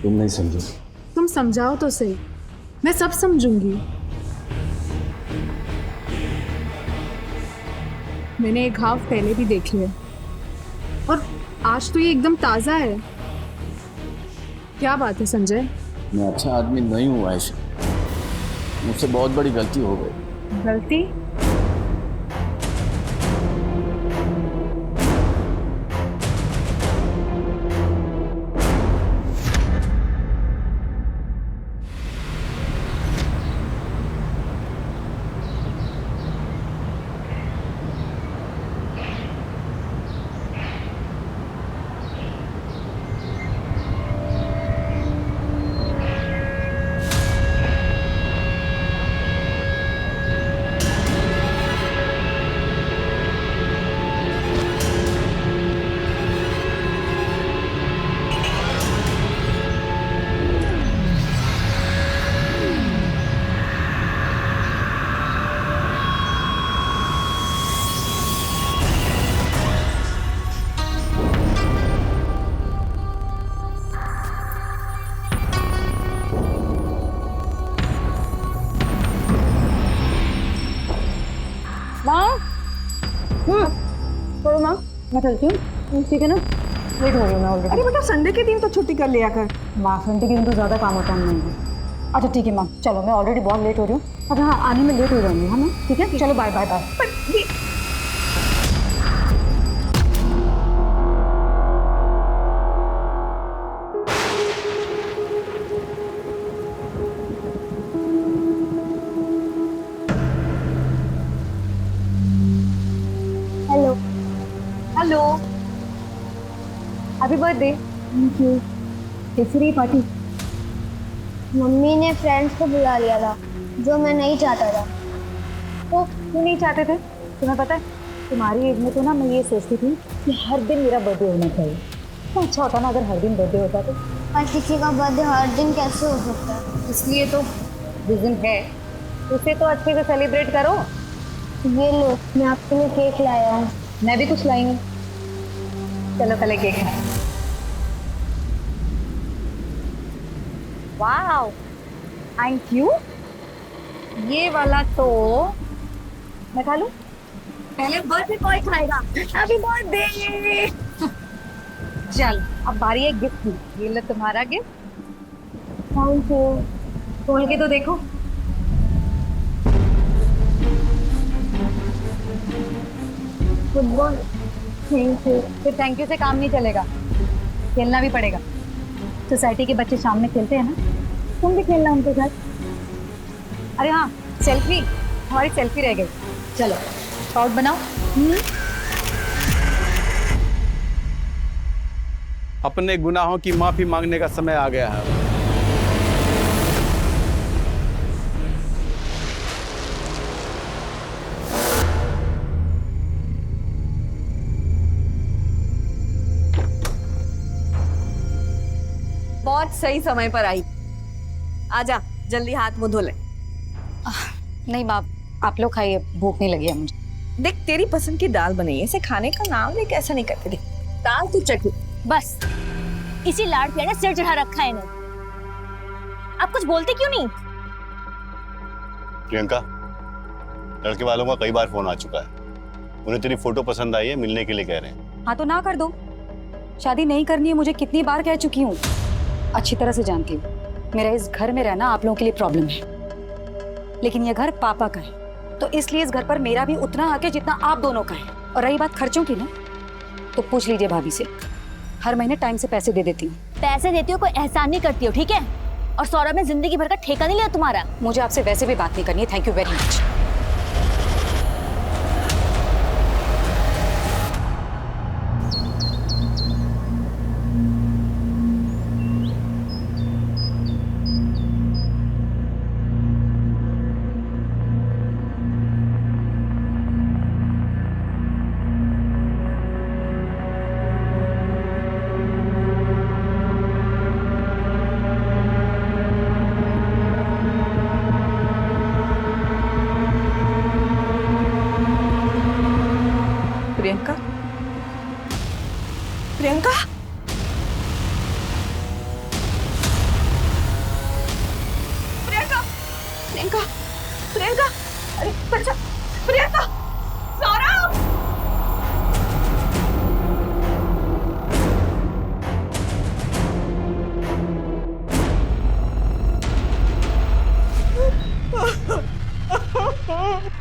तुम नहीं समझो। तुम समझाओ तो सही, मैं सब समझूंगी। मैंने एक घाव पहले भी देख लिया और आज तो ये एकदम ताजा है। क्या बात है संजय? मैं अच्छा आदमी नहीं हूँ आयशा, मुझसे बहुत बड़ी गलती हो गई। गलती? चलो माँ, मैं चलती हूँ, ठीक है ना? लेट हो रही हूँ मैं ऑलरेडी। अरे बेटा, संडे के दिन तो छुट्टी कर लिया कर। माँ, संडे के दिन तो ज़्यादा काम होता है नहीं। अच्छा ठीक है माँ, चलो मैं ऑलरेडी बहुत लेट हो रही हूँ। अच्छा हाँ, आने में लेट हो जाऊँगी, हाँ ना? ठीक है, चलो bye bye bye. Hello. Hello, happy birthday. Thank you. कैसी रही पार्टी? मम्मी ने फ्रेंड्स को बुला लिया था, जो मैं नहीं चाहता था। तो क्यों नहीं चाहते थे? तुम्हें पता है, तुम्हारी एज में तो ना मैं ये सोचती थी कि हर दिन मेरा बर्थडे होना चाहिए। तो अच्छा होता ना अगर हर दिन बर्थडे होता तो। पर किसी का बर्थडे हर दिन कैसे हो सकता है? इसलिए तो रीजन है, उसे तो अच्छे से सेलिब्रेट करो। ये लो, मैं आपके लिए केक लाया हूँ। मैं भी कुछ लाई हूँ, चलो पहले केक खाएं। Wow, thank you. ये वाला तो मैं खा लूं? पहले बर्थडे कौन खाएगा? Happy birthday. चल अब बारी है गिफ्ट की। ये लो तुम्हारा गिफ्ट। Thank you. खोल के तो देखो। फुटबॉल। Thank you. फिर थैंक यू से काम नहीं चलेगा, खेलना भी पड़ेगा। सोसाइटी के बच्चे शाम में खेलते हैं ना, तुम भी खेलना उनके साथ। अरे हाँ, सेल्फी, हमारी सेल्फी रह गई। चलो शॉट बनाओ। अपने गुनाहों की माफी मांगने का समय आ गया है। बहुत सही समय पर आई। आजा, जल्दी हाथ मुंह धो ले। नहीं बाप, आप लोग खाइए, भूख नहीं लगी है मुझे। देख, तेरी पसंद की दाल बनी है, इसे खाने का नाम लेके ऐसा नहीं करते। देख, दाल तू चख। बस इसी लाड़ पे ना सिर चढ़ा रखा है इन्हें। आप कुछ बोलते क्यों नहीं? प्रियंका, लड़के वालों का कई बार फोन आ चुका है, उन्हें तेरी फोटो पसंद आई है, मिलने के लिए कह रहे हैं। हाँ तो ना कर दो, शादी नहीं करनी है मुझे कितनी बार कह चुकी हूँ, अच्छी तरह से जानती हूँ। मेरा इस घर में रहना आप लोगों के लिए प्रॉब्लम है, लेकिन यह घर पापा का है, तो इसलिए इस घर पर मेरा भी उतना हक है जितना आप दोनों का है। और रही बात खर्चों की ना, तो पूछ लीजिए भाभी से, हर महीने टाइम से पैसे दे देती हूँ। पैसे देती हो, कोई एहसान नहीं करती हो, ठीक है? और सौरभ ने जिंदगी भर का ठेका नहीं लिया तुम्हारा। मुझे आपसे वैसे भी बात नहीं करनी है, thank you very much. Priyanka, Priyanka, Priyanka, Priyanka, अरे बच्चा, प्रियंका, सौरभ!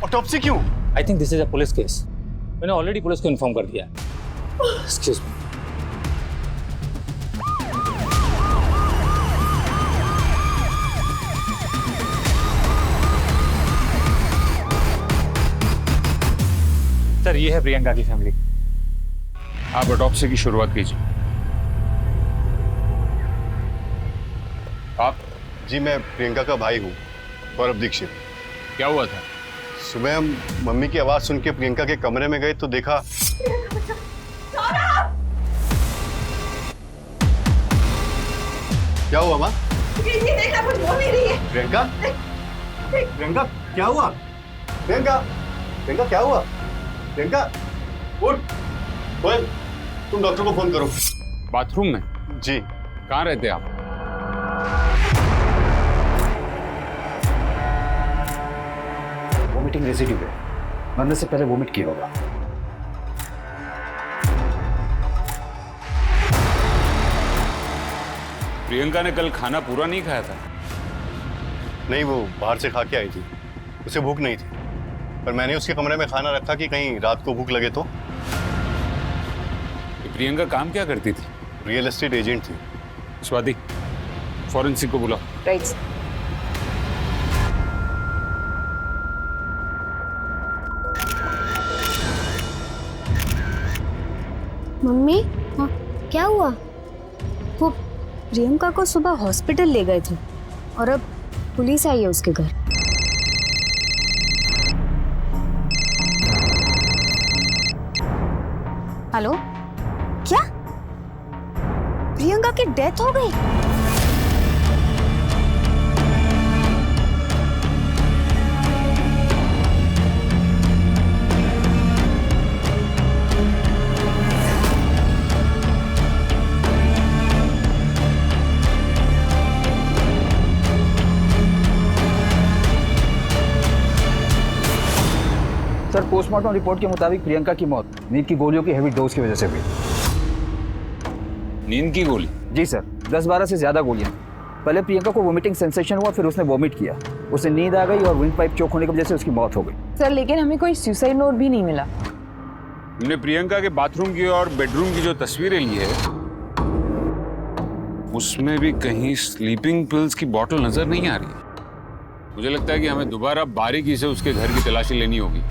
ऑटोप्सी क्यों? I think this is a police case. मैंने ऑलरेडी पुलिस को इन्फॉर्म कर दिया है। Excuse me. सर, ये है प्रियंका की फैमिली। आप ऑटोप्सी की शुरुआत कीजिए। आप? जी, मैं प्रियंका का भाई हूँ, सौरभ दीक्षित। क्या हुआ था? सुबह हम मम्मी की आवाज सुन के प्रियंका के कमरे में गए तो देखा। क्या हुआ माँ? ये देखना, कुछ बोल नहीं रही है। प्रियंका, प्रियंका क्या हुआ? प्रियंका, प्रियंका क्या हुआ? प्रियंका उठ। कोयल, तुम डॉक्टर को फोन करो। बाथरूम में? जी। कहाँ रहते आप? वोमिटिंग रेसिड्यू है, मरने से पहले वोमिट किया होगा। प्रियंका ने कल खाना पूरा नहीं खाया था? नहीं, वो बाहर से खा के आई थी, उसे भूख नहीं थी, पर मैंने उसके कमरे में खाना रखा कि कहीं रात को भूख लगे तो। प्रियंका काम क्या करती थी? रियल एस्टेट एजेंट थी। स्वाति, फॉरेंसिक को बुलाओ। राइट। मम्मी, हाँ, क्या हुआ? वो प्रियंका को सुबह हॉस्पिटल ले गए थे और अब पुलिस आई है उसके घर। हेलो, क्या प्रियंका की डेथ हो गई? सर, पोस्टमार्टम रिपोर्ट के मुताबिक प्रियंका की मौत नींद की गोलियों की हैवी डोज की वजह से हुई। नींद की गोली? जी सर, 10-12 से ज्यादा गोलियां। पहले प्रियंका को वोमिटिंग सेंसेशन हुआ, फिर उसने वोमिट किया, उसे नींद आ गई और विंड पाइप चोक होने की वजह से उसकी मौत हो गई। सर, लेकिन हमें कोई सुसाइड नोट भी नहीं मिला। हमने प्रियंका के बाथरूम की और बेडरूम की जो तस्वीरें ली है, उसमें भी कहीं स्लीपिंग पिल्स की बोतल नजर नहीं आ रही है। मुझे लगता है कि हमें दोबारा बारीकी से उसके घर की तलाशी लेनी होगी।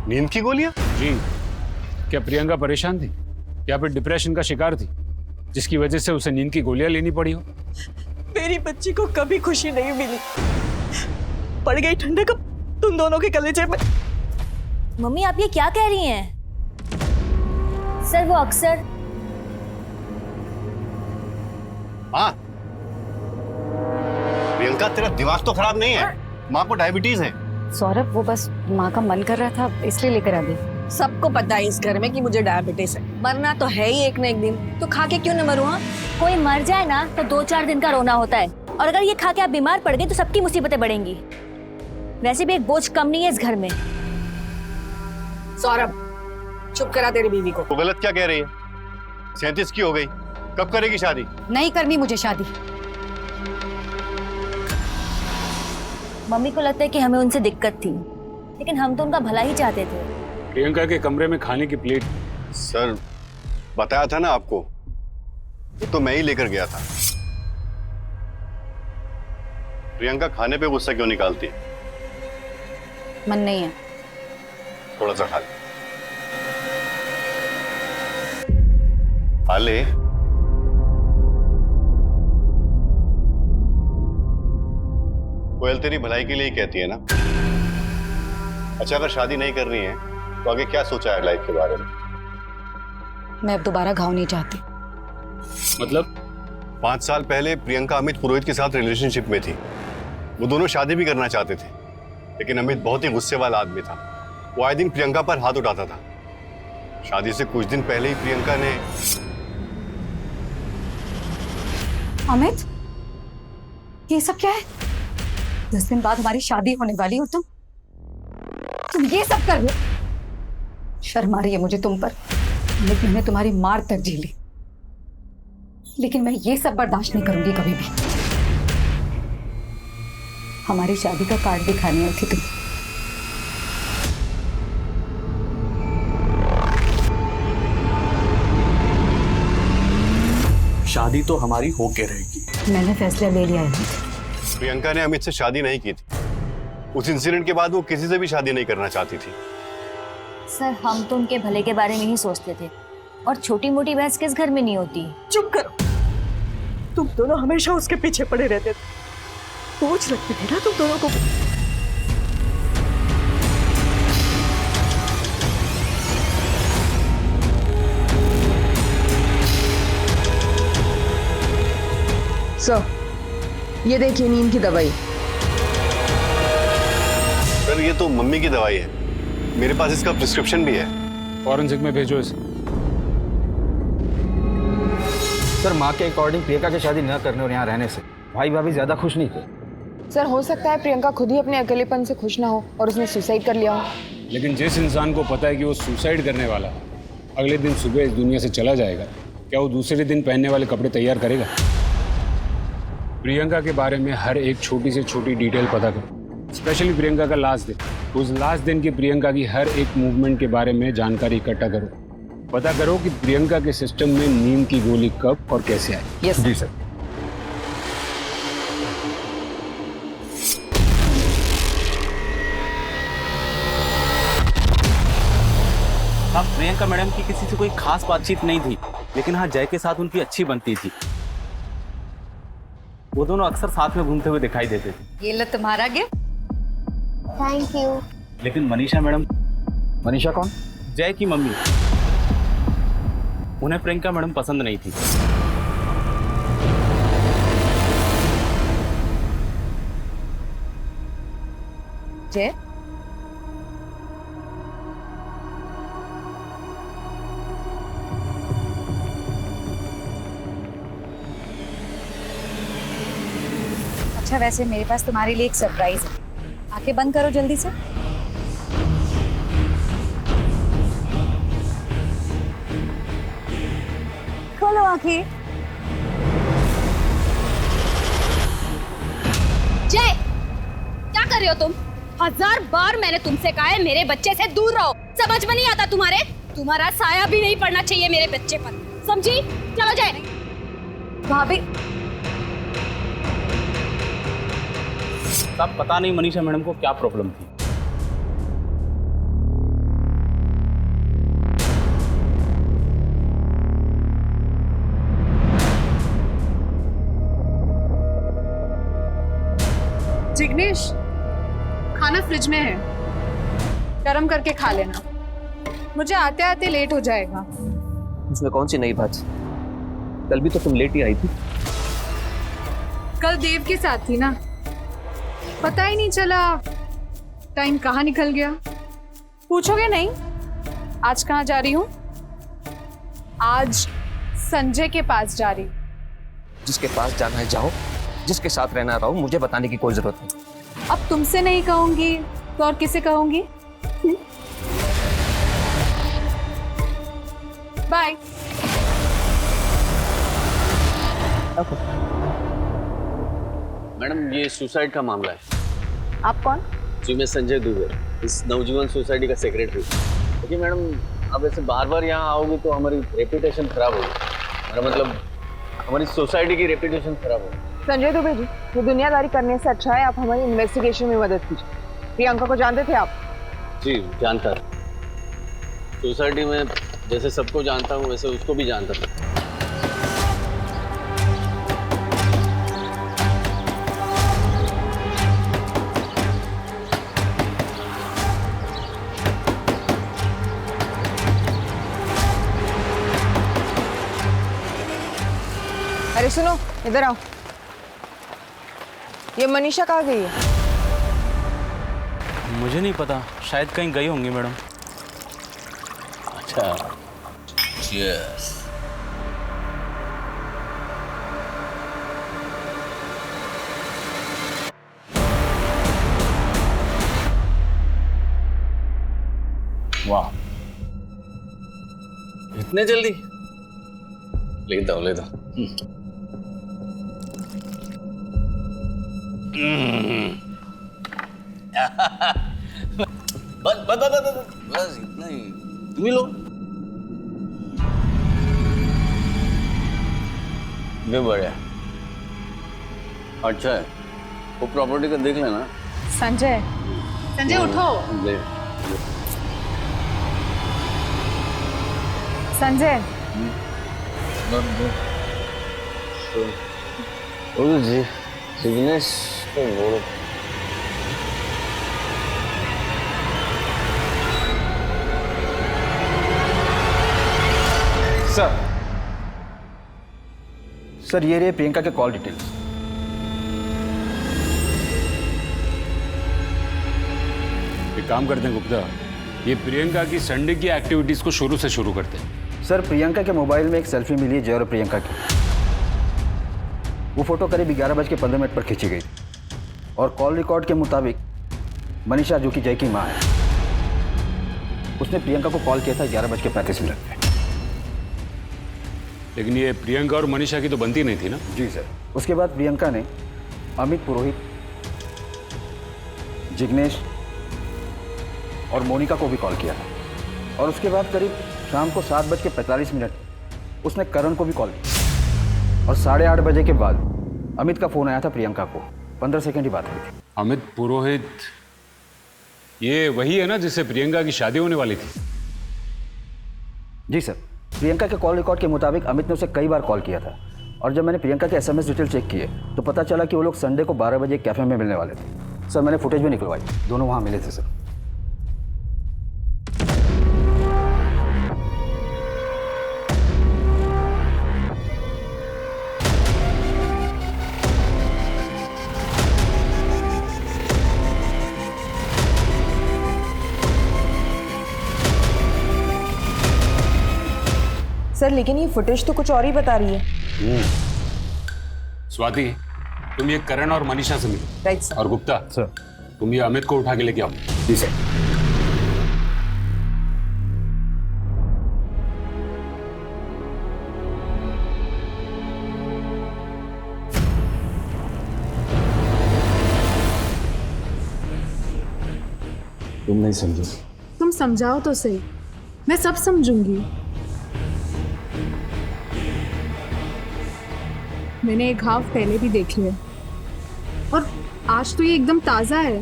नींद की गोलियां? जी। क्या प्रियंका परेशान थी या फिर डिप्रेशन का शिकार थी, जिसकी वजह से उसे नींद की गोलियां लेनी पड़ी हो? मेरी बच्ची को कभी खुशी नहीं मिली, पड़ गई ठंडक तुम दोनों के कलेजे में। मम्मी, आप ये क्या कह रही हैं? सर, वो अक्सर हाँ, प्रियंका तेरा दिमाग तो खराब नहीं है, माँ को डायबिटीज है। सौरभ, वो बस माँ का मन कर रहा था इसलिए लेकर आ गई। सबको पता है इस घर में कि मुझे डायबिटीज है, मरना तो है ही एक न एक दिन, तो खा के क्यों न मरूं? हाँ, कोई मर जाए ना तो 2-4 दिन का रोना होता है, और अगर ये खा के आप बीमार पड़ गए तो सबकी मुसीबतें बढ़ेंगी। वैसे भी एक बोझ कम नहीं है इस घर में। सौरभ, चुप करा तेरी बीवी को। वो गलत क्या कह रही है? 37 की हो गई, कब करेगी शादी? नहीं करनी मुझे शादी। मम्मी को लगता है कि हमें उनसे दिक्कत थी, लेकिन हम तो उनका भला ही चाहते थे। प्रियंका के कमरे में खाने की प्लेट? सर, बताया था ना आपको, ये तो मैं ही लेकर गया था। प्रियंका खाने पे गुस्सा क्यों निकालती? मन नहीं है। थोड़ा सा खा ले। खा ले। कोयल तेरी भलाई के लिए ही कहती है ना। अच्छा, अगर शादी नहीं कर रही है तो आगे क्या सोचा है लाइफ के बारे में? मैं अब दोबारा घाव नहीं चाहती। मतलब? 5 साल पहले प्रियंका अमित पुरोहित के साथ रिलेशनशिप में थी। वो दोनों शादी भी करना चाहते थे, लेकिन अमित बहुत ही गुस्से वाला आदमी था। वो आए दिन प्रियंका पर हाथ उठाता था। शादी से कुछ दिन पहले ही प्रियंका ने अमित, ये सब क्या है? 10 दिन बाद हमारी शादी होने वाली हो, तुम ये सब कर रहे हो? शर्म आ रही है मुझे तुम पर। अमित, मैंने तुम्हारी मार तक झेली, लेकिन मैं ये सब बर्दाश्त नहीं करूंगी कभी भी। हमारी शादी का कार्ड दिखाने आई थी तुम। शादी तो हमारी होके रहेगी। मैंने फैसला ले लिया है। प्रियंका ने अमित से शादी नहीं की थी। उस इंसिडेंट के बाद वो किसी से भी शादी नहीं करना चाहती थी। सर, हम तो उनके भले के बारे में ही सोचते थे, और छोटी मोटी बहस किस घर में नहीं होती। चुप करो, तुम दोनों हमेशा उसके पीछे पड़े रहते थे। बोझ लगती थी ना तुम दोनों को। सर, ये देखिए नींद की दवाई। सर, ये तो मम्मी की दवाई है, मेरे पास इसका प्रिस्क्रिप्शन भी है। फॉरेंसिक में भेजो इसे। सर, माँ के अकॉर्डिंग प्रियंका की शादी न करने और यहाँ रहने से भाई भाभी ज्यादा खुश नहीं थे। सर, हो सकता है प्रियंका खुद ही अपने अकेलेपन से खुश ना हो और उसने सुसाइड कर लिया हो। लेकिन जिस इंसान को पता है कि वो सुसाइड करने वाला है, अगले दिन सुबह इस दुनिया से चला जाएगा, क्या वो दूसरे दिन पहनने वाले कपड़े तैयार करेगा? प्रियंका के बारे में हर एक छोटी से छोटी डिटेल पता करो, स्पेशली प्रियंका का लास्ट दिन। उस लास्ट दिन की प्रियंका की हर एक मूवमेंट के बारे में जानकारी इकट्ठा करो। पता करो कि प्रियंका के सिस्टम में नींद की गोली कब और कैसे आई। जी सर। हाँ, प्रियंका मैडम की किसी से कोई खास बातचीत नहीं थी, लेकिन हाँ, जय के साथ उनकी अच्छी बनती थी। वो दोनों अक्सर साथ में घूमते हुए दिखाई देते थे। ये लो तुम्हारा गिफ्ट। Thank you. लेकिन मनीषा मैडम, मनीषा कौन? जय की मम्मी, उन्हें प्रियंका मैडम पसंद नहीं थी। जय, अच्छा, वैसे मेरे पास तुम्हारे लिए एक सरप्राइज है। आंखें बंद करो जल्दी से। खोलो आंखें। जय, क्या कर रहे हो तुम? 1000 बार मैंने तुमसे कहा है मेरे बच्चे से दूर रहो। समझ में नहीं आता तुम्हारे? तुम्हारा साया भी नहीं पड़ना चाहिए मेरे बच्चे पर, समझी? चलो जय। भाभी, तब पता नहीं मनीषा मैडम को क्या प्रॉब्लम थी। जिग्नेश, खाना फ्रिज में है, गरम करके खा लेना। मुझे आते आते लेट हो जाएगा। उसमें कौन सी नई बात? कल भी तो तुम लेट ही आई थी। कल देव के साथ थी ना, पता ही नहीं चला टाइम कहाँ निकल गया। पूछोगे नहीं आज कहाँ जा रही हूँ? आज संजय के पास जा रही। जिसके पास जाना है जाओ, जिसके साथ रहना रहो, मुझे बताने की कोई जरूरत नहीं। अब तुमसे नहीं कहूंगी तो और किसे कहूंगी? बाय। मैडम, ये सुसाइड का मामला है। आप कौन? जी, मैं संजय दुबे, इस नवजीवन सोसाइटी का सेक्रेटरी। देखिए मैडम, अब ऐसे बार बार यहाँ आओगे तो हमारी रेपुटेशन खराब होगी। मेरा मतलब हमारी सोसाइटी की रेपुटेशन खराब होगी। संजय दुबे जी, ये दुनियादारी करने से अच्छा है आप हमारी इन्वेस्टिगेशन में मदद कीजिए। प्रियंका को जानते थे आप? जी, जानता था। सोसाइटी में जैसे सबको जानता हूँ वैसे उसको भी जानता था। अरे सुनो, इधर आओ। ये मनीषा कहाँ गई है? मुझे नहीं पता, शायद कहीं गई होंगी मैडम। अच्छा, Cheers. वाह, इतने जल्दी? लेता हूँ लेता हूँ। बस बस बस बस बस इतना ही। तुम ही लो। ये बढ़िया, अच्छा है। वो प्रॉपर्टी का देख लेना। संजय, संजय उठो। संजय, जी जिग्नेश को बोलो। सर ये रहे प्रियंका के कॉल डिटेल्स। एक काम करते हैं गुप्ता, ये प्रियंका की संडे की एक्टिविटीज को शुरू से शुरू करते हैं। सर प्रियंका के मोबाइल में एक सेल्फी मिली है जय और प्रियंका की। वो फोटो करीब 11:15 पर खींची गई और कॉल रिकॉर्ड के मुताबिक मनीषा जो कि जय की मां है, उसने प्रियंका को कॉल किया था 11:35 पे। लेकिन ये प्रियंका और मनीषा की तो बनती नहीं थी ना? जी सर। उसके बाद प्रियंका ने अमित पुरोहित, जिग्नेश और मोनिका को भी कॉल किया था और उसके बाद करीब शाम को 7:45 उसने करण को भी कॉल किया और 8:30 बजे के बाद अमित का फोन आया था प्रियंका को। 15 सेकंड ही बात हुई थी। अमित पुरोहित ये वही है ना जिससे प्रियंका की शादी होने वाली थी? जी सर। प्रियंका के कॉल रिकॉर्ड के मुताबिक अमित ने उसे कई बार कॉल किया था और जब मैंने प्रियंका के SMS डिटेल चेक किए तो पता चला कि वो लोग संडे को 12 बजे कैफे में मिलने वाले थे। सर मैंने फुटेज भी निकलवाई, दोनों वहाँ मिले थे सर। सर लेकिन ये फुटेज तो कुछ और ही बता रही है। स्वाति, तुम ये करण और मनीषा से मिलो। Right sir. और गुप्ता सर तुम ये अमित को उठा के लेके आओ। जी सर। तुम नहीं समझो। तुम समझाओ तो सही, मैं सब समझूंगी। मैंने एक घाव पहले भी देख लिया और आज तो ये एकदम ताजा है।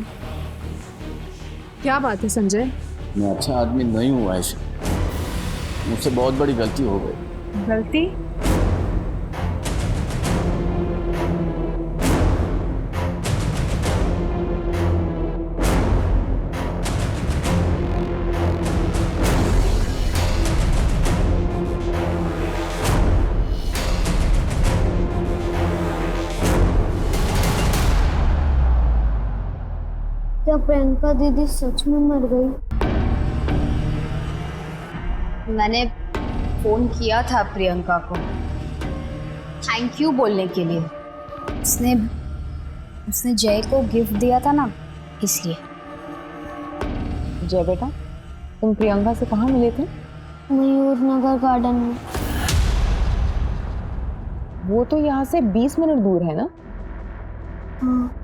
क्या बात है संजय? मैं अच्छा आदमी नहीं हूँ आयशा, मुझसे बहुत बड़ी गलती हो गई। गलती? क्या प्रियंका दीदी सच में मर गई? मैंने फोन किया था प्रियंका को थैंक यू बोलने के लिए। उसने जय को गिफ्ट दिया था ना, इसलिए। जय बेटा, तुम प्रियंका से कहाँ मिले थे? मयूर नगर गार्डन में। वो तो यहाँ से 20 मिनट दूर है ना? हाँ।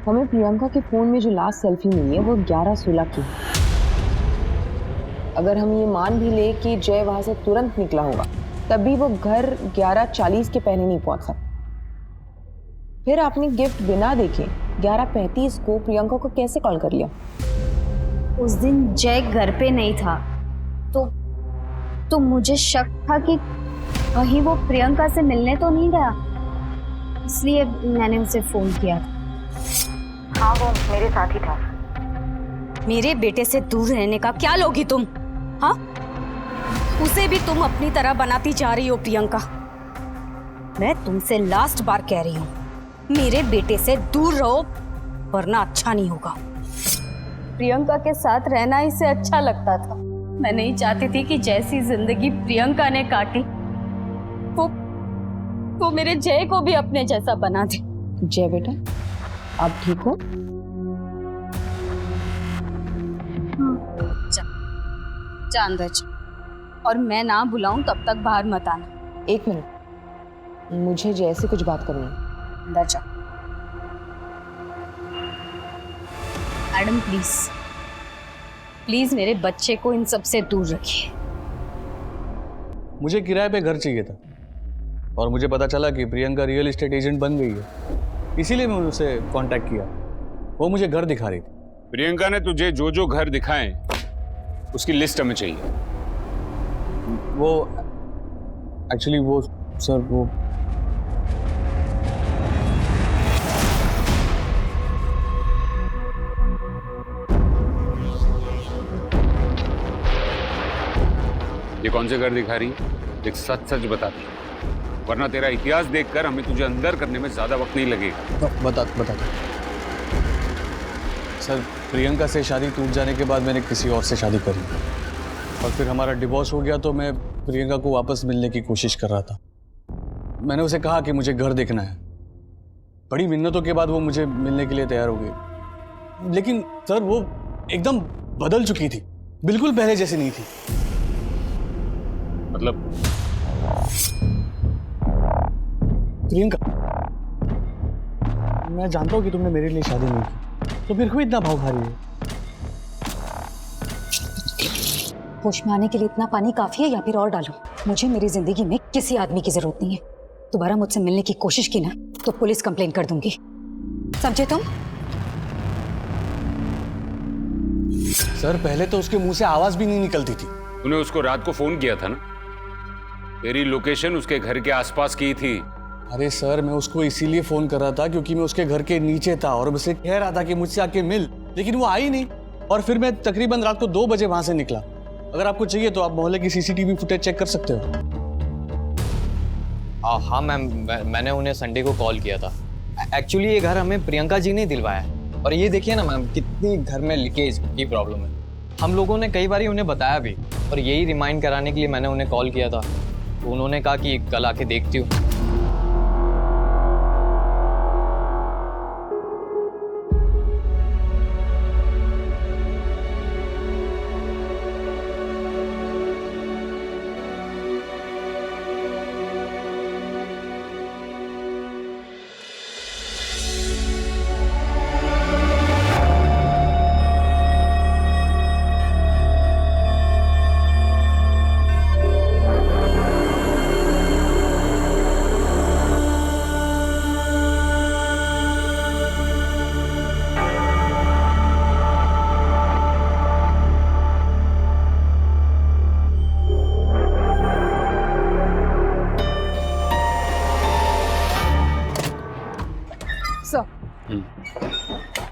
हमें प्रियंका के फोन में जो लास्ट सेल्फी मिली है वो 11:16 की है। अगर हम ये मान भी ले कि जय वहां से तुरंत निकला होगा, तब भी वो घर 11:40 के पहले नहीं पहुंच सकता। फिर आपने गिफ्ट बिना देखे 11:35 को प्रियंका को कैसे कॉल कर लिया? उस दिन जय घर पे नहीं था तो मुझे शक था कि कहीं वो प्रियंका से मिलने तो नहीं गया, इसलिए मैंने उसे फोन किया था। हाँ वो मेरे साथ ही था। मेरे बेटे से दूर रहने का क्या लोगी तुम? हाँ, उसे भी तुम अपनी तरह बनाती जा रही हो प्रियंका। मैं तुमसे लास्ट बार कह रही हूँ, मेरे बेटे से दूर रहो वरना अच्छा नहीं होगा। प्रियंका के साथ रहना इसे अच्छा लगता था, मैं नहीं चाहती थी कि जैसी जिंदगी प्रियंका ने काटी वो मेरे जय को भी अपने जैसा बना दे। जय बेटा, आप ठीक हो? जा अंदर जा, और मैं ना बुलाऊं तब तक बाहर मत आना। 1 मिनट, मुझे जय से कुछ बात करनी है। अंदर जा। मैडम प्लीज प्लीज मेरे बच्चे को इन सब से दूर रखिए। मुझे किराए पे घर चाहिए था और मुझे पता चला कि प्रियंका रियल एस्टेट एजेंट बन गई है, इसीलिए मैं उसे कांटेक्ट किया। वो मुझे घर दिखा रही थी। प्रियंका ने तुझे जो जो घर दिखाए उसकी लिस्ट हमें चाहिए। वो एक्चुअली वो सर वो ये कौन से घर दिखा रही है? एक सच सच बता दे, वरना तेरा इतिहास देखकर हमें तुझे अंदर करने में ज्यादा वक्त नहीं लगेगा। बता सर, प्रियंका से शादी टूट जाने के बाद मैंने किसी और से शादी करी और फिर हमारा डिवोर्स हो गया, तो मैं प्रियंका को वापस मिलने की कोशिश कर रहा था। मैंने उसे कहा कि मुझे घर देखना है। बड़ी मिन्नतों के बाद वो मुझे मिलने के लिए तैयार हो गई, लेकिन सर वो एकदम बदल चुकी थी, बिल्कुल पहले जैसी नहीं थी। मतलब प्रियंका, मैं जानता हूँ कि तुमने मेरे लिए शादी नहीं की, तो फिर क्यों इतना भाव खा रही है? होश में आने के लिए इतना पानी काफी है या फिर और डालूं? मुझे मेरी जिंदगी में किसी आदमी की जरूरत नहीं है। दोबारा मुझसे मिलने की कोशिश की ना तो पुलिस कंप्लेन कर दूंगी, समझे तुम? सर, पहले तो उसके मुंह से आवाज भी नहीं निकलती थी। तूने उसको रात को फोन किया था ना? तेरी लोकेशन उसके घर के आसपास की थी। अरे सर, मैं उसको इसीलिए फोन कर रहा था क्योंकि मैं उसके घर के नीचे था और उसे कह रहा था कि मुझसे आके मिल, लेकिन वो आई नहीं। और फिर मैं तकरीबन रात को 2 बजे वहां से निकला। अगर आपको चाहिए तो आप मोहल्ले की सीसीटीवी फुटेज चेक कर सकते हो। हाँ मैम, मैंने उन्हें संडे को कॉल किया था। एक्चुअली ये घर हमें प्रियंका जी ने दिलवाया है। और ये देखिए ना मैम, कितनी घर में लीकेज की प्रॉब्लम है। हम लोगों ने कई बार उन्हें बताया भी, और यही रिमाइंड कराने के लिए मैंने उन्हें कॉल किया था। तो उन्होंने कहा कि कल आके देखती हूँ।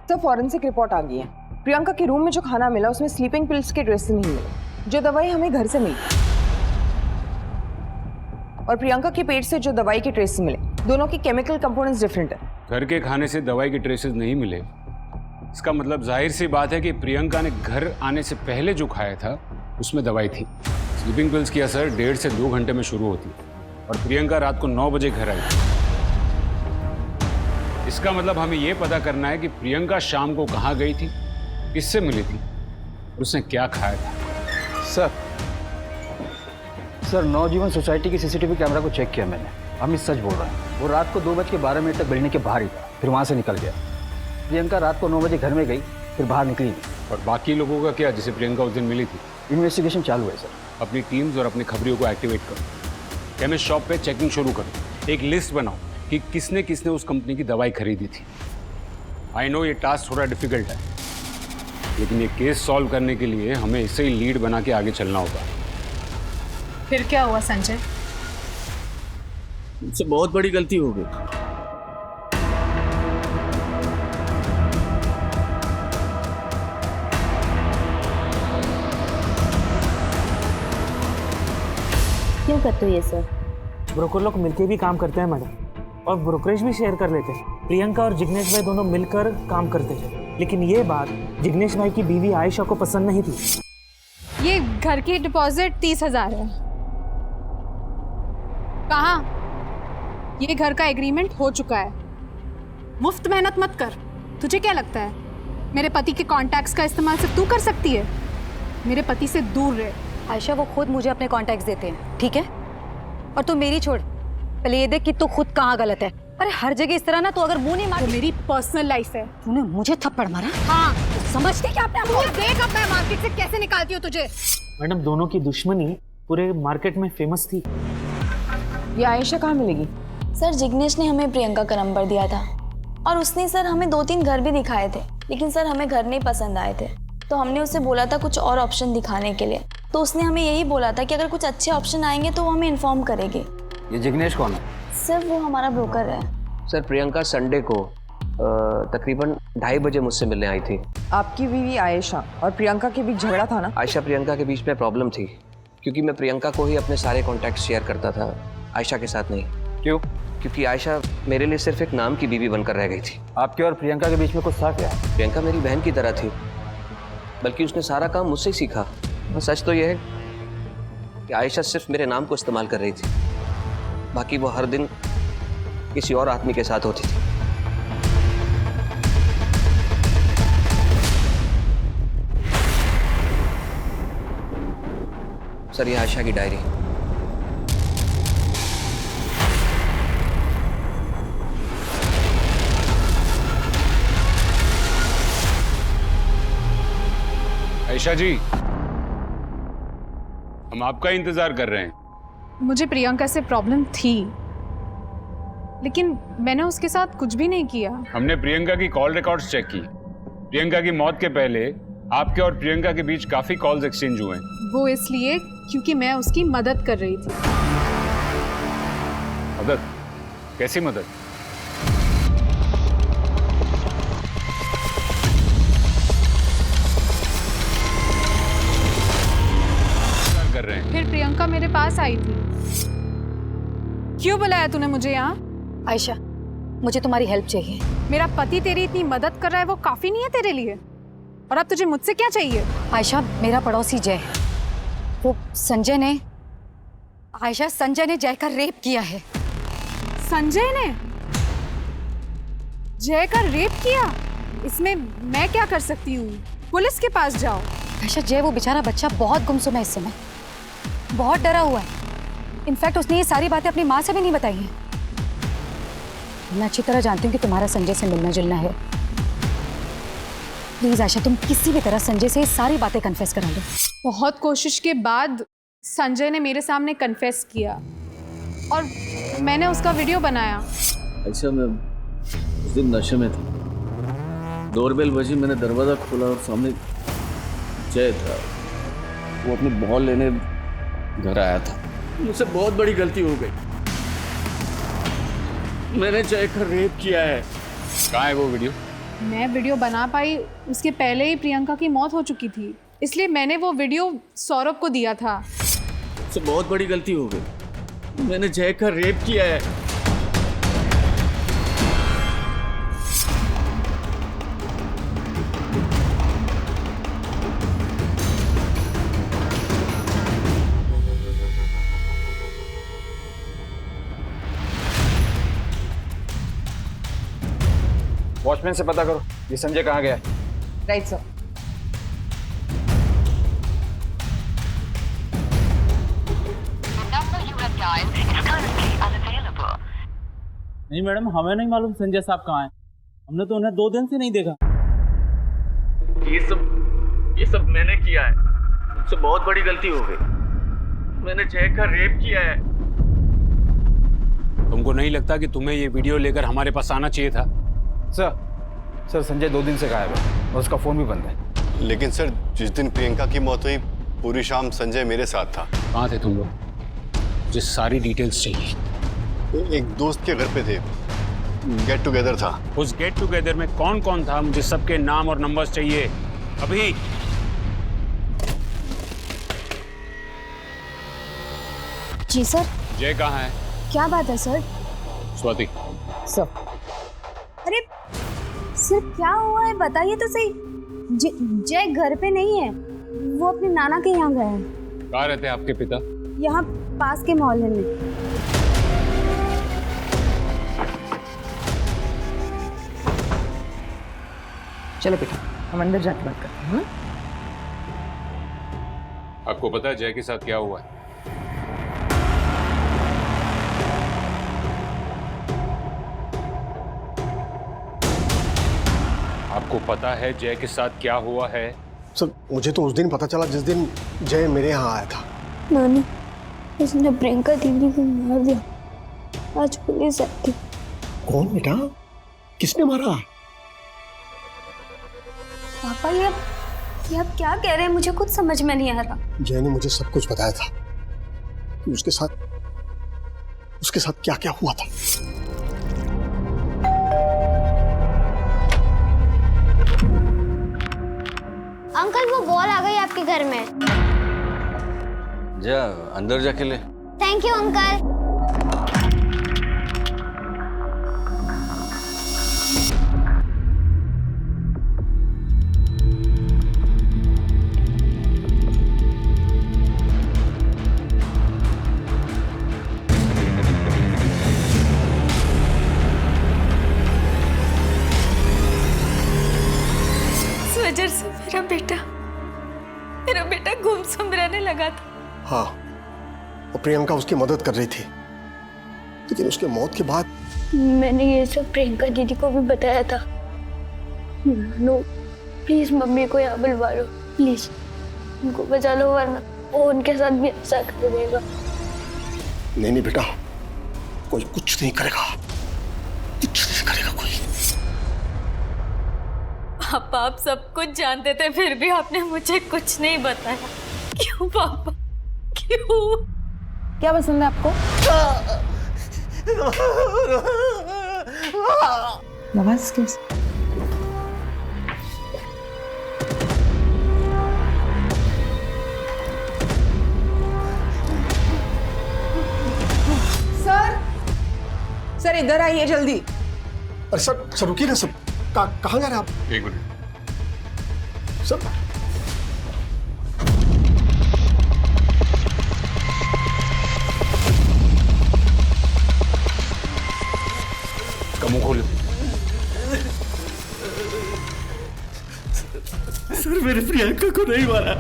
तो फॉरेंसिक रिपोर्ट आ गई है। प्रियंका के रूम में जो खाना मिला उसमें स्लीपिंग पिल्स के ट्रेस नहीं मिले, जो दवाई हमें घर से मिली, और प्रियंका के पेट से जो दवाई के ट्रेस मिले, दोनों की केमिकल कंपोनेंट्स डिफरेंट है। घर के खाने से दवाई के ट्रेसेस नहीं मिले, इसका मतलब जाहिर सी बात है कि प्रियंका ने घर आने से पहले जो खाया था उसमें दवाई थी। स्लीपिंग पिल्स की असर 1.5 से 2 घंटे में शुरू होती है और प्रियंका रात को 9 बजे घर आई। इसका मतलब हमें यह पता करना है कि प्रियंका शाम को कहाँ गई थी, किससे मिली थी, उसने क्या खाया था। सर नवजीवन सोसाइटी की सीसीटीवी कैमरा को चेक किया मैंने। अमित सच बोल रहा है। वो रात को 2:12 तक बिल्डिंग के बाहर ही था, फिर वहाँ से निकल गया। प्रियंका रात को 9 बजे घर में गई, फिर बाहर निकली नहीं। और बाकी लोगों का क्या, जिसे प्रियंका उस दिन मिली थी? इन्वेस्टिगेशन चालू है सर। अपनी टीम्स और अपनी खबरियों को एक्टिवेट करो। केमिस्ट शॉप पे चेकिंग शुरू करो। एक लिस्ट बनाओ कि किसने किसने उस कंपनी की दवाई खरीदी थी। आई नो ये टास्क थोड़ा डिफिकल्ट है, लेकिन ये केस सॉल्व करने के लिए हमें इसे ही लीड बना के आगे चलना होगा। फिर क्या हुआ संजय? मुझसे बहुत बड़ी गलती हो गई। क्यों करते हो ये सर? ब्रोकर लोग मिलके भी काम करते हैं मैडम, और ब्रोकरेज भी शेयर कर लेते हैं। प्रियंका और जिग्नेश भाई दोनों मिलकर काम करते थे, लेकिन ये बात जिग्नेश भाई की बीवी आयशा को पसंद नहीं थी। ये घर की डिपॉजिट 30,000 है। कहाँ? ये घर का एग्रीमेंट हो चुका है। मुफ्त मेहनत मत कर। तुझे क्या लगता है मेरे पति के कॉन्टैक्ट्स का इस्तेमाल सिर्फ तू कर सकती है? मेरे पति से दूर रहे। आयशा, वो खुद मुझे अपने कॉन्टैक्ट्स देते हैं, ठीक है? और तू मेरी छोड़, पहले ये देख कि तू खुद कहाँ गलत है। अरे हर जगह इस तरह ना, तो अगर मुंह नहीं मार। मेरी पर्सनल लाइफ है। तूने मुझे थप्पड़ मारा? हाँ, समझती क्या अपने आप को? देख अब मैं मार्केट से कैसे निकालती हूँ तुझे। मैडम, दोनों की दुश्मनी पूरे मार्केट में फेमस थी। ये आयशा कहाँ मिलेगी? सर जिग्नेश ने हमें प्रियंका का नंबर दिया था और उसने सर हमें 2-3 घर भी दिखाए थे, लेकिन सर हमें घर नहीं पसंद आए थे। तो हमने उससे बोला था कुछ और ऑप्शन दिखाने के लिए, तो उसने हमें यही बोला था कि अगर कुछ अच्छे ऑप्शन आएंगे तो वो हमें इन्फॉर्म करेगी। ये जिग्नेश कौन है? सर वो हमारा ब्रोकर है। सर प्रियंका संडे को तकरीबन 2:30 बजे मुझसे मिलने आई थी। आपकी बीवी आयशा और प्रियंका के बीच झगड़ा था ना? आयशा प्रियंका के बीच में प्रॉब्लम थी, क्योंकि मैं प्रियंका को ही अपने सारे कॉन्टैक्ट शेयर करता था, आयशा के साथ नहीं। क्यों? क्योंकि आयशा मेरे लिए सिर्फ एक नाम की बीवी बनकर रह गई थी। आपके और प्रियंका के बीच में कुछ था क्या? प्रियंका मेरी बहन की तरह थी, बल्कि उसने सारा काम मुझसे ही सीखा। और सच तो यह है कि आयशा सिर्फ मेरे नाम को इस्तेमाल कर रही थी, बाकी वो हर दिन किसी और आदमी के साथ होती थी। सर ये आयशा की डायरी। आयशा जी, हम आपका इंतजार कर रहे हैं। मुझे प्रियंका से प्रॉब्लम थी, लेकिन मैंने उसके साथ कुछ भी नहीं किया। हमने प्रियंका की कॉल रिकॉर्ड्स चेक की। प्रियंका की मौत के पहले आपके और प्रियंका के बीच काफी कॉल्स एक्सचेंज हुए हैं। वो इसलिए क्योंकि मैं उसकी मदद कर रही थी। मदद? कैसी मदद? कर रहे हैं। फिर प्रियंका मेरे पास आई थी। क्यों बुलाया तूने मुझे यहाँ? आयशा, मुझे तुम्हारी हेल्प चाहिए। मेरा पति तेरी इतनी मदद कर रहा है, वो काफी नहीं है तेरे लिए? और अब तुझे मुझसे क्या चाहिए? आयशा, मेरा पड़ोसी जय, वो संजय ने जय का रेप किया है। संजय ने जय का रेप किया? इसमें मैं क्या कर सकती हूँ? पुलिस के पास जाओ। आयशा, जय वो बेचारा बच्चा बहुत गुमसुम है इस समय, बहुत डरा हुआ है। इनफैक्ट उसने ये सारी बातें अपनी माँ से भी नहीं बताई हैं। मैं अच्छी तरह जानती हूँ कि तुम्हारा संजय से मिलना जुलना है। प्लीज आयशा, तुम किसी भी तरह संजय से ये सारी बातें कन्फेस करा लो। बहुत कोशिश के बाद संजय ने मेरे सामने कन्फेस किया और मैंने उसका वीडियो बनाया। अच्छा, मैं उस दिन नशे में था। डोरबेल बजी, मैंने दरवाजा खोला और सामने जय था। वो अपनी बॉल लेने घर आया था। मुझसे बहुत बड़ी गलती हो गई। मैंने जय का रेप किया है। कहाँ है वो वीडियो? मैं वीडियो बना पाई उसके पहले ही प्रियंका की मौत हो चुकी थी, इसलिए मैंने वो वीडियो सौरभ को दिया था। मुझसे बहुत बड़ी गलती हो गई। मैंने जय का रेप किया है। वॉचमैन से पता करो ये संजय कहाँ गया है। Right sir. नहीं मैडम, हमें नहीं मालूम संजय साहब कहाँ हैं। हमने तो उन्हें 2 दिन से नहीं देखा। ये सब मैंने किया है। मुझसे बहुत बड़ी गलती हो गई। मैंने जय का रेप किया है। तुमको नहीं लगता कि तुम्हें ये वीडियो लेकर हमारे पास आना चाहिए था? सर संजय 2 दिन से गायब है और उसका फोन भी बंद है। लेकिन सर, जिस दिन प्रियंका की मौत हुई पूरी शाम संजय मेरे साथ था। कहाँ थे तुम लोग? मुझे सारी डिटेल्स चाहिए। एक दोस्त के घर पे थे, गेट टुगेदर था। उस गेट टुगेदर में कौन कौन था? मुझे सबके नाम और नंबर्स चाहिए अभी। जी सर। जय कहाँ है? क्या बात है सर? स्वाति। सर। अरे सर, क्या हुआ है बताइए तो सही। जय घर पे नहीं है। वो अपने नाना के यहाँ गए हैं। कहाँ रहते हैं आपके पिता? यहाँ पास के मोहल्ले में। चलो बेटा, हम अंदर जाके बात करते हैं। आपको पता है जय के साथ क्या हुआ है? आपको पता है जय के साथ क्या हुआ है? सर मुझे तो उस दिन पता चला जिस दिन जय मेरे यहाँ आया था। नानी, उसने प्रियंका दीदी को मार दिया। आज पुलिस आई थी। कौन बेटा? किसने मारा? पापा ये आप क्या कह रहे हैं? मुझे कुछ समझ में नहीं आ रहा। जय ने मुझे सब कुछ बताया था कि उसके साथ क्या क्या हुआ था। अंकल वो बॉल आ गई आपके घर में। जा अंदर जाके ले। Thank you uncle. इस वजह से मेरा बेटा गुमसुम रहने लगा था। हाँ, और प्रियंका उसकी मदद कर रही थी, लेकिन उसके मौत के बाद मैंने ये सब प्रियंका दीदी को भी बताया था। नो प्लीज मम्मी को यहाँ बुलवा लो, प्लीज उनको बचा लो, वरना वो उनके साथ भी ऐसा कर देगा। नहीं बेटा, कोई कुछ नहीं करेगा, कुछ नहीं करेगा कोई। पापा आप सब कुछ जानते थे, फिर भी आपने मुझे कुछ नहीं बताया। क्यों पापा, क्यों? क्या पसंद है आपको? नवाज किस? सर इधर आइए जल्दी। अरे सर रुकिए ना सर, कहाँ जा रहे हैं आप? एक मिनट सर। इसका मुंह खोलो। सर मैंने प्रियंका को नहीं मारा।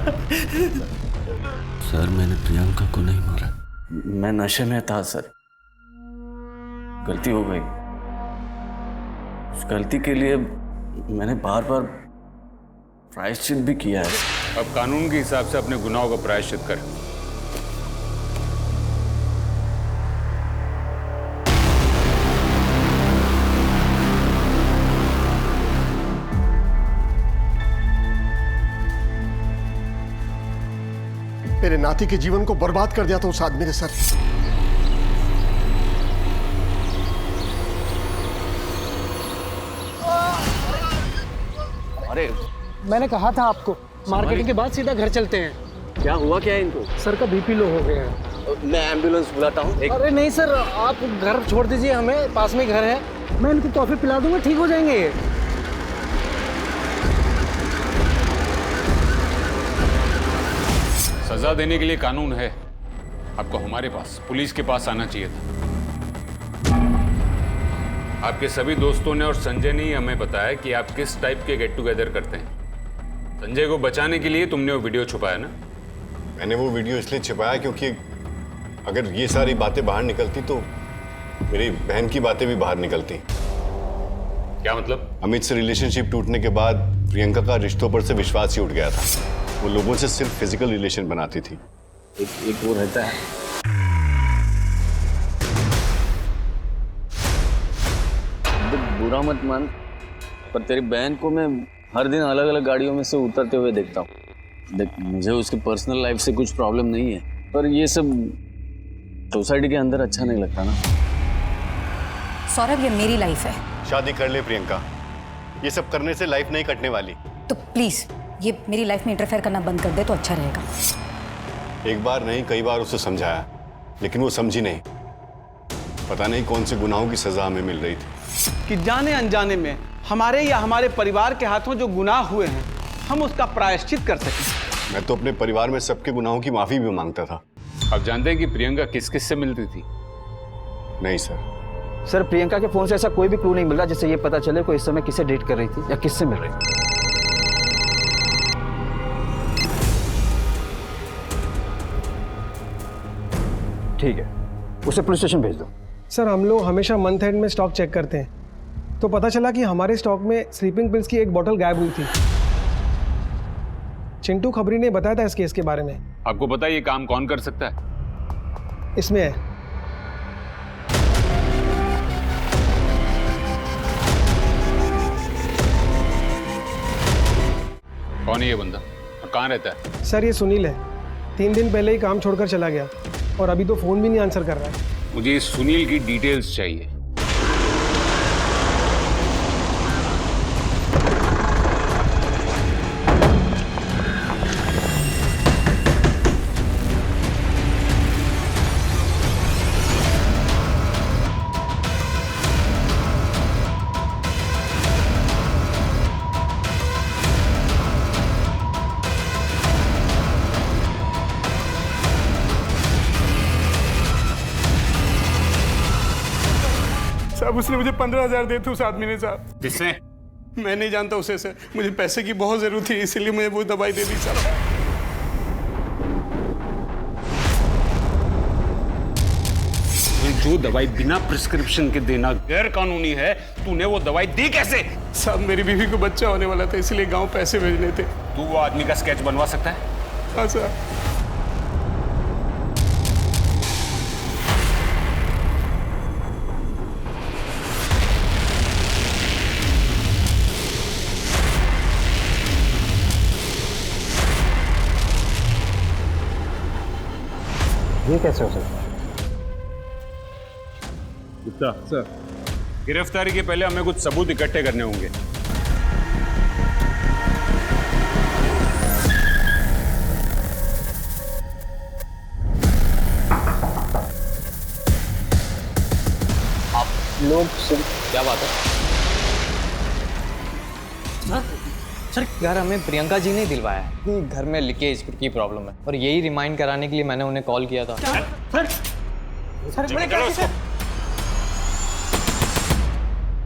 सर मैंने प्रियंका को नहीं मारा, मैं नशे में था सर, गलती हो गई। उस गलती के लिए मैंने बार बार प्रायश्चित भी किया है। अब कानून के हिसाब से अपने गुनाहों का प्रायश्चित कर। मेरे नाती के जीवन को बर्बाद कर दिया था उस आदमी ने सर। अरे मैंने कहा था आपको, मार्केटिंग के बाद सीधा घर चलते हैं। क्या हुआ क्या है इनको? सर का बीपी लो हो गया है। मैं एम्बुलेंस बुलाता हूँ। अरे नहीं सर, आप घर छोड़ दीजिए, हमें पास में घर है, मैं इनको टॉफी पिला दूंगा, ठीक हो जाएंगे ये। सजा देने के लिए कानून है, आपको हमारे पास, पुलिस के पास आना चाहिए था। आपके सभी दोस्तों ने और संजय ने ही हमें बताया कि आप किस टाइप के गेट टुगेदर करते हैं। संजय को बचाने के लिए तुमने वो वीडियो छुपाया ना? मैंने वो वीडियो इसलिए छुपाया क्योंकि अगर ये सारी बातें बाहर निकलती तो मेरी बहन की बातें भी बाहर निकलती। क्या मतलब? अमित से रिलेशनशिप टूटने के बाद प्रियंका का रिश्तों पर से विश्वास ही उठ गया था। वो लोगों से सिर्फ फिजिकल रिलेशन बनाती थी। एक वो रहता है, बुरा मत मान, पर तेरी बहन को मैं हर दिन अलग अलग गाड़ियों में से उतरते हुए देखता हूँ। देख, मुझे उसकी पर्सनल लाइफ से कुछ प्रॉब्लम नहीं है, पर ये सब सोसाइटी के अंदर अच्छा नहीं लगता ना। सौरभ, ये मेरी लाइफ है। शादी कर ले प्रियंका, ये सब करने से लाइफ नहीं कटने वाली। तो प्लीज ये मेरी लाइफ में इंटरफेयर करना बंद कर दे तो अच्छा रहेगा। एक बार नहीं कई बार उसे समझाया, लेकिन वो समझी नहीं। पता नहीं कौन से गुनाहों की सजा हमें मिल रही थी कि जाने अनजाने में हमारे या हमारे परिवार के हाथों जो गुनाह हुए हैं हम उसका प्रायश्चित कर सकें। मैं तो अपने परिवार में सबके गुनाहों की माफी भी मांगता था। आप जानते हैं कि प्रियंका किस किस से मिलती थी? नहीं सर। सर, प्रियंका के फोन से ऐसा कोई भी क्लू नहीं मिल रहा जिससे ये पता चले कोई इस समय किससे डेट कर रही थी या किससे मिल रही थी। ठीक है, उसे पुलिस स्टेशन भेज दो। सर, हम लोग हमेशा मंथ एंड में स्टॉक चेक करते हैं, तो पता चला कि हमारे स्टॉक में स्लीपिंग पिल्स की एक बोतल गायब हुई थी। चिंटू खबरी ने बताया था इस केस के बारे में। आपको पता है ये काम कौन कर सकता है? इसमें है। कौन है ये बंदा और कहाँ रहता है? सर, ये सुनील है। 3 दिन पहले ही काम छोड़कर चला गया और अभी तो फोन भी नहीं आंसर कर रहा है। मुझे इस सुनील की डिटेल्स चाहिए। साहब, उसने मुझे 15,000 दिए थे उस आदमी ने साहब। किसने? मैं नहीं जानता उसे सर, मुझे पैसे की बहुत जरूरत थी इसलिए मुझे वो दवाई दे दी सर। जो दवाई बिना प्रिस्क्रिप्शन के देना गैर कानूनी है, तूने वो दवाई दी कैसे? साहब, मेरी बीवी को बच्चा होने वाला था इसलिए गांव पैसे भेजने थे। तू वो आदमी का स्केच बनवा सकता है? हाँ सर। ये कैसे हो सकता है? गुप्ता सर, गिरफ्तारी के पहले हमें कुछ सबूत इकट्ठे करने होंगे। आप लोग क्या बात है? सर, घर हमें प्रियंका जी ने दिलवाया है कि घर में लीकेज की प्रॉब्लम है और यही रिमाइंड कराने के लिए मैंने उन्हें कॉल किया था।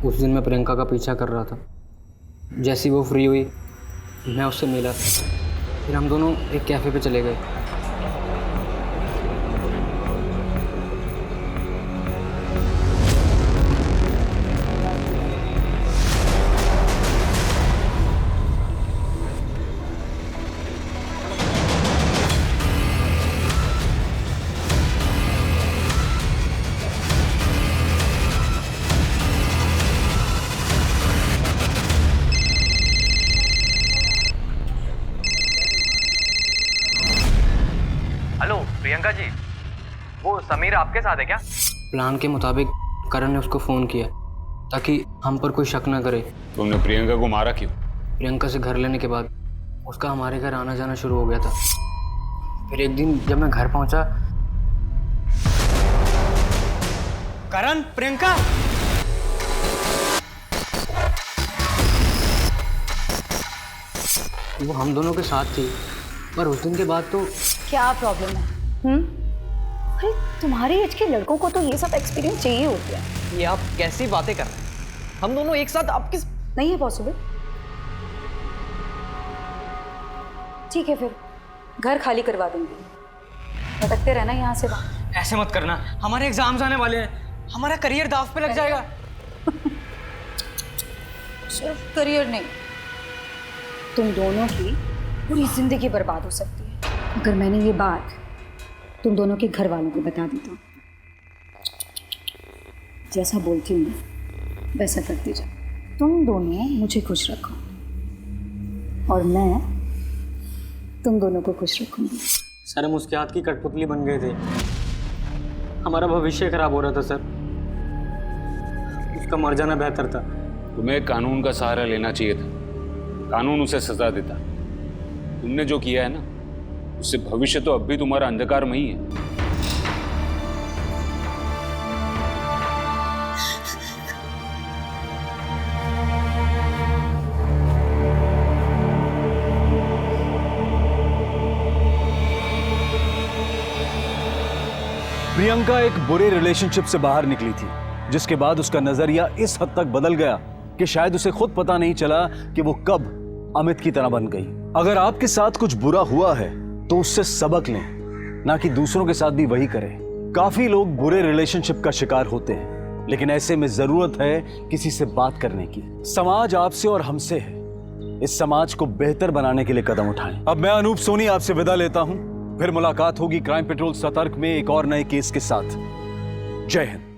उस दिन मैं प्रियंका का पीछा कर रहा था। जैसी वो फ्री हुई मैं उससे मिला, फिर हम दोनों एक कैफ़े पे चले गए। हेलो प्रियंका जी, वो समीर आपके साथ है क्या? प्लान के मुताबिक करण ने उसको फ़ोन किया ताकि हम पर कोई शक ना करे। तुमने प्रियंका को मारा क्यों? प्रियंका से घर लेने के बाद उसका हमारे घर आना जाना शुरू हो गया था। फिर एक दिन जब मैं घर पहुंचा, करण, प्रियंका, वो हम दोनों के साथ थी, पर उस दिन के बाद तो क्या प्रॉब्लम है? अरे तुम्हारे एज के लड़कों को तो ये सब एक्सपीरियंस चाहिए होती है। ये आप कैसी बातें कर रहे हैं? हम दोनों एक साथ, आप किस... नहीं है पॉसिबल। ठीक है, फिर घर खाली करवा दूंगी, भटकते रहना यहाँ से वहाँ। ऐसे मत करना, हमारे एग्जाम्स आने वाले हैं, हमारा करियर दाव पे लग जाएगा। सिर्फ करियर नहीं, तुम दोनों की पूरी जिंदगी बर्बाद हो सकती है अगर मैंने ये बात तुम दोनों के घर वालों को बता दी तो। जैसा बोलती हूँ मैं वैसा करती जाओ। तुम दोनों मुझे खुश रखो और मैं तुम दोनों को खुश रखूंगी। सर, हम उसके हाथ की कठपुतली बन गए थे। हमारा भविष्य खराब हो रहा था सर, उसका मर जाना बेहतर था। तुम्हें कानून का सहारा लेना चाहिए था, कानून उसे सजा देता। तुमने जो किया है ना, उससे भविष्य तो अब भी तुम्हारा अंधकार में ही है। प्रियंका एक बुरे रिलेशनशिप से बाहर निकली थी, जिसके बाद उसका नजरिया इस हद तक बदल गया कि शायद उसे खुद पता नहीं चला कि वो कब अमित की तरह बन गई। अगर आपके साथ कुछ बुरा हुआ है तो उससे सबक लें, ना कि दूसरों के साथ भी वही करें। काफी लोग बुरे रिलेशनशिप का शिकार होते हैं, लेकिन ऐसे में जरूरत है किसी से बात करने की। समाज आपसे और हमसे है, इस समाज को बेहतर बनाने के लिए कदम उठाएं। अब मैं अनूप सोनी आपसे विदा लेता हूं, फिर मुलाकात होगी क्राइम पेट्रोल सतर्क में एक और नए केस के साथ। जय हिंद।